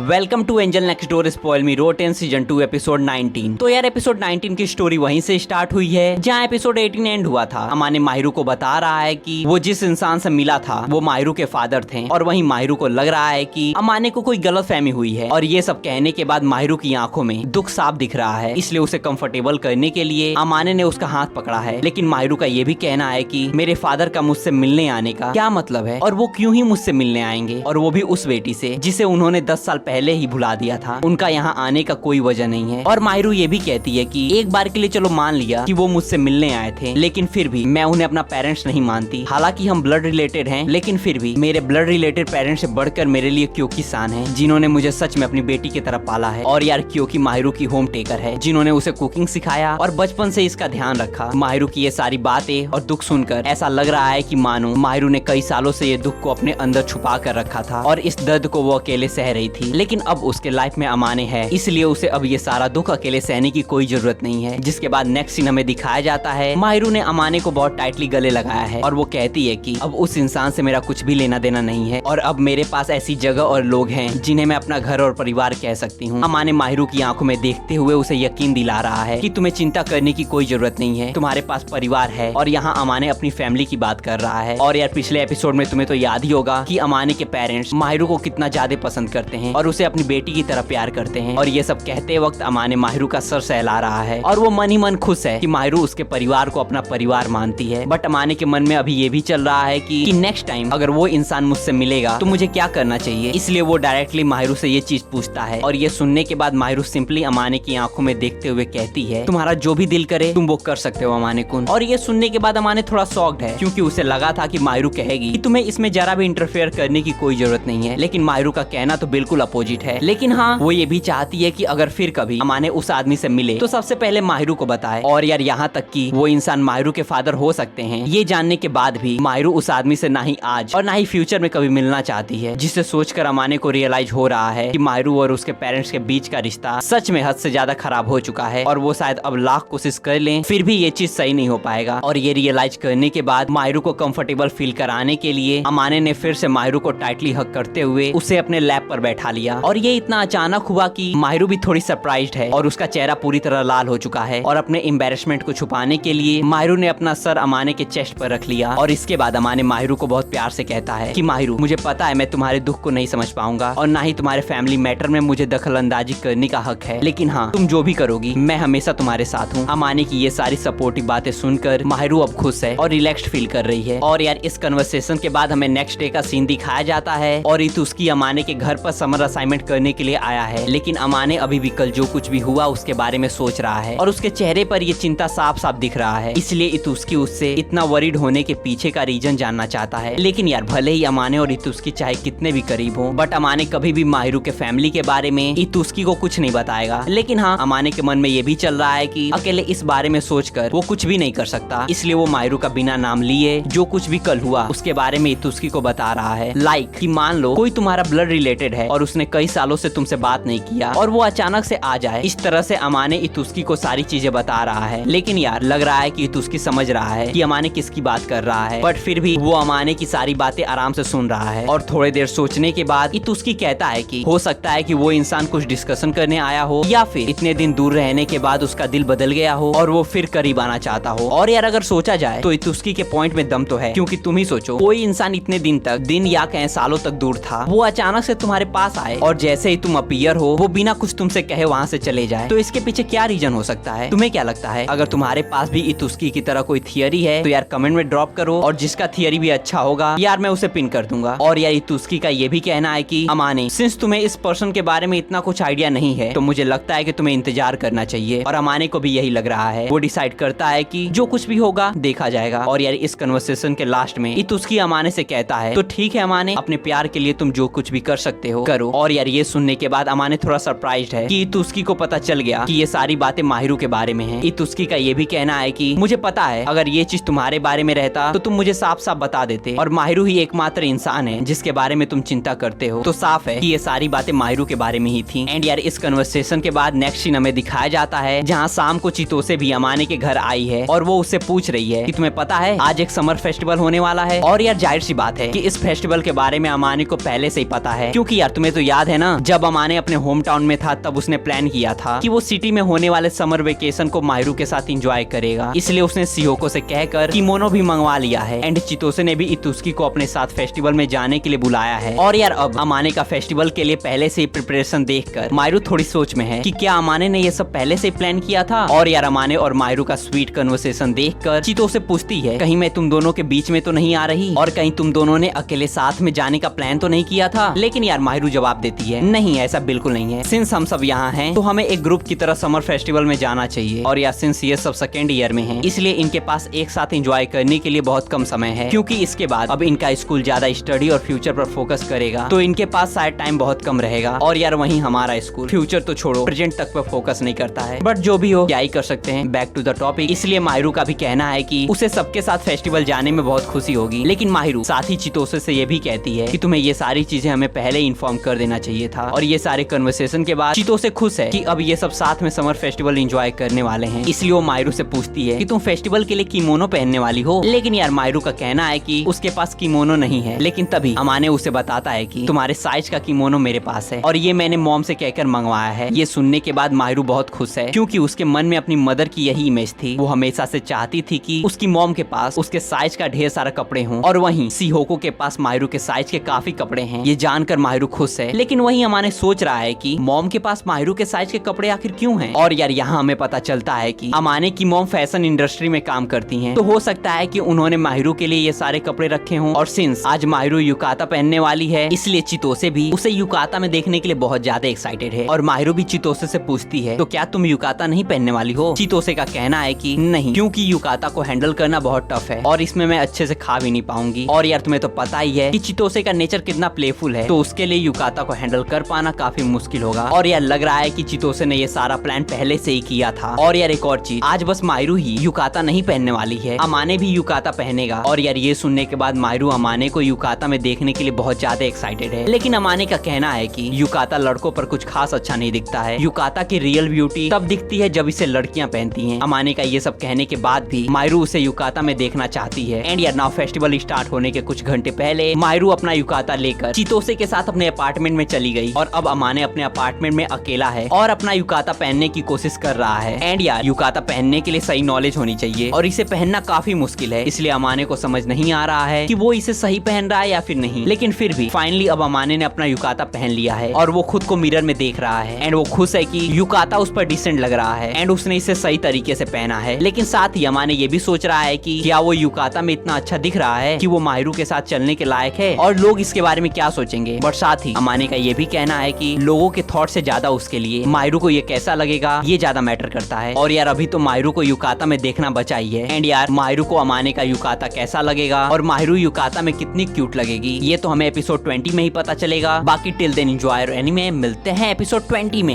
Welcome to angel next door spoil me rotten season 2 episode 19। तो यार episode 19 की story वहीं से स्टार्ट हुई है जहां एपिसोड 18 एंड हुआ था। अमाने माहिरू को बता रहा है कि वो जिस इंसान से मिला था वो माहिरू के फादर थे और वहीं माहिरू को लग रहा है कि अमाने को कोई गलतफहमी हुई है। और ये सब कहने के बाद माहिरू की आंखों में दुख साफ दिख रहा है, इसलिए उसे कंफर्टेबल करने के लिए अमाने ने उसका हाथ पकड़ा है। लेकिन माहिरू का ये भी कहना है कि मेरे फादर का मुझसे मिलने आने का क्या मतलब है और वो क्यों ही मुझसे मिलने आएंगे, और वो भी उस बेटी से जिसे उन्होंने 10 साल पहले ही भुला दिया था। उनका यहाँ आने का कोई वजह नहीं है। और माहिरू ये भी कहती है कि एक बार के लिए चलो मान लिया कि वो मुझसे मिलने आए थे, लेकिन फिर भी मैं उन्हें अपना पेरेंट्स नहीं मानती। हालांकि हम ब्लड रिलेटेड हैं, लेकिन फिर भी मेरे ब्लड रिलेटेड पेरेंट्स से बढ़कर मेरे लिए क्योंकि सान है, जिन्होंने मुझे सच में अपनी बेटी की तरह पाला है। और यार क्योंकि माहिरू की होम टेकर है, जिन्होंने उसे कुकिंग सिखाया और बचपन से इसका ध्यान रखा। माहिरू की ये सारी बातें और दुख सुनकर ऐसा लग रहा है कि मानो माहिरू ने कई सालों से ये दुख को अपने अंदर छुपा कर रखा था और इस दर्द को वो अकेले सह रही थी। लेकिन अब उसके लाइफ में अमाने है, इसलिए उसे अब ये सारा दुख अकेले सहने की कोई जरूरत नहीं है। जिसके बाद नेक्स्ट सीन हमें दिखाया जाता है माहिरू ने अमाने को बहुत टाइटली गले लगाया है और वो कहती है कि अब उस इंसान से मेरा कुछ भी लेना देना नहीं है और अब मेरे पास ऐसी जगह और लोग हैं जिन्हें मैं अपना घर और परिवार कह सकती हूँ। अमाने माहिरू की आंखों में देखते हुए उसे यकीन दिला रहा है कि तुम्हें चिंता करने की कोई जरूरत नहीं है, तुम्हारे पास परिवार है। और यहाँ अमाने अपनी फैमिली की बात कर रहा है। और यार पिछले एपिसोड में तुम्हें तो याद ही होगा कि अमाने के पेरेंट्स माहिरू को कितना ज्यादा पसंद करते हैं और उसे अपनी बेटी की तरह प्यार करते हैं। और ये सब कहते वक्त अमाने माहिरू का सर सहला रहा है और वो मन ही मन खुश है कि माहिरू उसके परिवार को अपना परिवार मानती है। बट अमाने के मन में अभी ये भी चल रहा है कि नेक्स्ट टाइम अगर वो इंसान मुझसे मिलेगा तो मुझे क्या करना चाहिए। इसलिए वो डायरेक्टली माहिरू से ये चीज पूछता है। और ये सुनने के बाद माहिरू सिंपली अमाने की आंखों में देखते हुए कहती है तुम्हारा जो भी दिल करे तुम वो कर सकते हो अमाने कुन। और ये सुनने के बाद अमाने थोड़ा शॉक्ड है, क्योंकि उसे लगा था कि माहिरू कहेगी कि तुम्हें इसमें जरा भी इंटरफेयर करने की कोई जरूरत नहीं है। लेकिन माहिरू का कहना तो बिल्कुल अपोजिट है। लेकिन हाँ, वो ये भी चाहती है कि अगर फिर कभी अमाने उस आदमी से मिले तो सबसे पहले माहिरू को बताए। और यार यहाँ तक कि वो इंसान माहिरू के फादर हो सकते हैं, ये जानने के बाद भी माहिरू उस आदमी से ना ही आज और ना ही फ्यूचर में कभी मिलना चाहती है। जिसे सोचकर अमाने को रियलाइज हो रहा है कि माहिरू और उसके पेरेंट्स के बीच का रिश्ता सच में हद से ज्यादा खराब हो चुका है और वो शायद अब लाख कोशिश कर लें फिर भी ये चीज सही नहीं हो पाएगा। और ये रियलाइज करने के बाद माहिरू को कंफर्टेबल फील कराने के लिए अमाने ने फिर से माहिरू को टाइटली हक करते हुए उसे अपने लैप पर बैठा लिया। और ये इतना अचानक हुआ कि माहिरू भी थोड़ी सरप्राइज्ड है और उसका चेहरा पूरी तरह लाल हो चुका है। और अपने एम्बेरसमेंट को छुपाने के लिए माहिरू ने अपना सर अमाने के चेस्ट पर रख लिया। और इसके बाद अमाने माहिरू को बहुत प्यार से कहता है कि माहिरू, मुझे पता है मैं तुम्हारे दुख को नहीं समझ पाऊंगा और ना ही तुम्हारे फैमिली मैटर में मुझे दखल अंदाजी करने का हक है, लेकिन हाँ, तुम जो भी करोगी मैं हमेशा तुम्हारे साथ हूँ। अमाने की ये सारी सपोर्टिव बातें सुनकर माहिरू अब खुश है और रिलैक्स्ड फील कर रही है। और यार इस कन्वर्सेशन के बाद हमें नेक्स्ट डे का सीन दिखाया जाता है और उसकी अमाने के घर पर समर असाइनमेंट करने के लिए आया है। लेकिन अमाने अभी भी कल जो कुछ भी हुआ उसके बारे में सोच रहा है और उसके चेहरे पर ये चिंता साफ साफ दिख रहा है। इसलिए इतुस्की उससे इतना वरीड होने के पीछे का रीजन जानना चाहता है। लेकिन यार भले ही अमाने और इतुस्की चाहे कितने भी करीब हो, बट अमाने कभी भी माहिरू के फैमिली के बारे में इतुस्की को कुछ नहीं बताएगा। लेकिन हाँ, अमाने के मन में ये भी चल रहा है कि अकेले इस बारे में सोचकर वो कुछ भी नहीं कर सकता। इसलिए वो माहिरू का बिना नाम लिए जो कुछ भी कल हुआ उसके बारे में इतुस्की को बता रहा है। लाइक कि मान लो कोई तुम्हारा ब्लड रिलेटेड है और उसने कई सालों से तुमसे बात नहीं किया और वो अचानक से आ जाए। इस तरह से अमाने इतुस्की को सारी चीजें बता रहा है। लेकिन यार लग रहा है कि इतुस्की समझ रहा है कि अमाने किसकी बात कर रहा है, बट फिर भी वो अमाने की सारी बातें आराम से सुन रहा है। और थोड़ी देर सोचने के बाद इतुस्की कहता है कि हो सकता है कि वो इंसान कुछ डिस्कशन करने आया हो या फिर इतने दिन दूर रहने के बाद उसका दिल बदल गया हो और वो फिर करीब आना चाहता हो। और यार अगर सोचा जाए तो इतुस्की के पॉइंट में दम तो है, क्योंकि तुम ही सोचो कोई इंसान इतने दिन या कहीं सालों तक दूर था, वो अचानक से तुम्हारे पास आए और जैसे ही तुम अपीयर हो वो बिना कुछ तुमसे कहे वहाँ से चले जाए। तो इसके पीछे क्या रीजन हो सकता है? तुम्हें क्या लगता है? अगर तुम्हारे पास भी इतुस्की की तरह कोई थियरी है तो यार कमेंट में ड्रॉप करो, और जिसका थियरी भी अच्छा होगा यार मैं उसे पिन कर दूंगा। और यार इतुस्की का ये भी कहना है कि अमाने, सिंस तुम्हें इस पर्सन के बारे में इतना कुछ आइडिया नहीं है तो मुझे लगता है कि तुम्हें इंतजार करना चाहिए। और अमाने को भी यही लग रहा है। वो डिसाइड करता है कि जो कुछ भी होगा देखा जाएगा। और यार इस कन्वर्सेशन के लास्ट में इतुस्की अमाने से कहता है तो ठीक है अमाने, अपने प्यार के लिए तुम जो कुछ भी कर सकते हो करो। और यार ये सुनने के बाद अमाने थोड़ा सरप्राइज्ड है कि इतुस्की को पता चल गया कि ये सारी बातें माहिरू के बारे में हैं। इतुस्की का ये भी कहना है कि मुझे पता है अगर ये चीज तुम्हारे बारे में रहता तो तुम मुझे साफ साफ बता देते, और माहिरू ही एकमात्र इंसान है जिसके बारे में तुम चिंता करते हो। तो साफ है कि ये सारी बातें माहिरू के बारे में ही थी। एंड यार इस कन्वर्सेशन के बाद नेक्स्ट सीन हमें दिखाया जाता है जहाँ शाम को चितोसे भी अमाने के घर आई है और वो उससे पूछ रही है कि तुम्हें पता है आज एक समर फेस्टिवल होने वाला है। और यार जाहिर सी बात है कि इस फेस्टिवल के बारे में अमाने को पहले से ही पता है, क्योंकि यार तुम्हें तो याद है ना, जब अमाने अपने होम टाउन में था तब उसने प्लान किया था कि वो सिटी में होने वाले समर वेकेशन को माहिरू के साथ एंजॉय करेगा, इसलिए उसने सिहोको से कहकर किमोनो भी मंगवा लिया है। एंड चितोसे ने भी इतुस्की को अपने साथ फेस्टिवल में जाने के लिए बुलाया है। और यार अब अमाने का फेस्टिवल के लिए पहले से ही प्रिपरेशन देखकर माहिरू थोड़ी सोच में है कि क्या अमाने ने ये सब पहले से ही प्लान किया था। और यार अमाने और माहिरू का स्वीट कन्वर्सेशन देखकर चितोसे पूछती है कहीं मैं तुम दोनों के बीच में तो नहीं आ रही, और कहीं तुम दोनों ने अकेले साथ में जाने का प्लान तो नहीं किया था। लेकिन यार माहिरू जवाब देती है नहीं, ऐसा बिल्कुल नहीं है। सिंस हम सब यहाँ हैं तो हमें एक ग्रुप की तरह समर फेस्टिवल में जाना चाहिए, और यार सिंस ये सब सेकेंड ईयर में है इसलिए इनके पास एक साथ एंजॉय करने के लिए बहुत कम समय है, क्योंकि इसके बाद अब इनका स्कूल ज्यादा स्टडी और फ्यूचर पर फोकस करेगा, तो इनके पास शायद टाइम बहुत कम रहेगा। और यार वहीं हमारा स्कूल फ्यूचर तो छोड़ो प्रेजेंट तक पर फोकस नहीं करता है। बट जो भी हो क्या ही कर सकते हैं, बैक टू द टॉपिक। इसलिए माहिरू का भी कहना है कि उसे सबके साथ फेस्टिवल जाने में बहुत खुशी होगी, लेकिन माहिरू साथ ही चितोसे से ये भी कहती है कि तुम्हें ये सारी चीजें हमें पहले इन्फॉर्म कर देना चाहिए था। और ये सारे कन्वर्सेशन के बाद चितोसे खुश है कि अब ये सब साथ में समर फेस्टिवल एंजॉय करने वाले हैं, इसलिए वो माहिरू से पूछती है कि तुम फेस्टिवल के लिए किमोनो पहनने वाली हो। लेकिन यार माहिरू का कहना है कि उसके पास किमोनो नहीं है। लेकिन तभी अमाने उसे बताता है कि तुम्हारे साइज का किमोनो मेरे पास है और ये मैंने मॉम से कहकर मंगवाया है। ये सुनने के बाद माहिरू बहुत खुश है, क्योंकि उसके मन में अपनी मदर की यही इमेज थी। वो हमेशा से चाहती थी कि उसकी मॉम के पास उसके साइज का ढेर सारा कपड़े हों, और वहीं सिहोको के पास माहिरू के साइज के काफी कपड़े हैं। ये जानकर माहिरू खुश है, लेकिन वहीं अमाने सोच रहा है कि मॉम के पास माहिरू के साइज के कपड़े आखिर क्यों हैं। और यार यहाँ हमें पता चलता है कि अमाने की मॉम फैशन इंडस्ट्री में काम करती हैं, तो हो सकता है कि उन्होंने माहिरू के लिए ये सारे कपड़े रखे हों। और सिंस आज माहिरू युकाता पहनने वाली है, इसलिए चितोसे भी उसे युकाता में देखने के लिए बहुत ज्यादा एक्साइटेड है। और माहिरू भी चितोसे से पूछती है तो क्या तुम युकाता नहीं पहनने वाली हो। चितोसे का कहना है कि नहीं, क्योंकि युकाता को हैंडल करना बहुत टफ है और इसमें मैं अच्छे से खा भी नहीं पाऊंगी। और यार तुम्हें तो पता ही है कि चितोसे का नेचर कितना प्लेफुल है, तो उसके लिए युकाता को हैंडल कर पाना काफी मुश्किल होगा। और यार लग रहा है कि चितोसे ने ये सारा प्लान पहले से ही किया था। और यार एक और चीज, आज बस माहिरू ही युकाता नहीं पहनने वाली है, अमाने भी युकाता पहनेगा। और यार ये सुनने के बाद माहिरू अमाने को युकाता में देखने के लिए बहुत ज्यादा एक्साइटेड है। लेकिन अमाने का कहना है कि युकाता लड़कों पर कुछ खास अच्छा नहीं दिखता है। युकाता की रियल ब्यूटी तब दिखती है जब इसे लड़कियां पहनती हैं। अमाने का ये सब कहने के बाद भी माहिरू उसे युकाता में देखना चाहती है। एंड यार नाउ फेस्टिवल स्टार्ट होने के कुछ घंटे पहले माहिरू अपना युकाता लेकर चितोसे के साथ अपने अपार्टमेंट में चली गई, और अब अमाने अपने अपार्टमेंट में अकेला है और अपना युकाता पहनने की कोशिश कर रहा है। एंड यार युकाता पहनने के लिए सही नॉलेज होनी चाहिए और इसे पहनना काफी मुश्किल है, इसलिए अमाने को समझ नहीं आ रहा है कि वो इसे सही पहन रहा है या फिर नहीं। लेकिन फिर भी फाइनली अब अमाने ने अपना युकाता पहन लिया है और वो खुद को मिरर में देख रहा है। एंड वो खुश है कि युकाता उस पर डिसेंट लग रहा है एंड उसने इसे सही तरीके से पहना है। लेकिन साथ ही अमाने ये भी सोच रहा है कि क्या वो युकाता में इतना अच्छा दिख रहा है कि वो माहिरू के साथ चलने के लायक है, और लोग इसके बारे में क्या सोचेंगे। बट साथ ही अमाने का ये भी कहना है कि लोगों के थॉट से ज्यादा उसके लिए माहिरू को ये कैसा लगेगा ये ज्यादा मैटर करता है। और यार अभी तो माहिरू को युकाता में देखना बचा ही है। एंड यार माहिरू को अमाने का युकाता कैसा लगेगा और माहिरू युकाता में कितनी क्यूट लगेगी ये तो हमें एपिसोड 20 में ही पता चलेगा। बाकी till then enjoy your anime, मिलते हैं एपिसोड 20 में।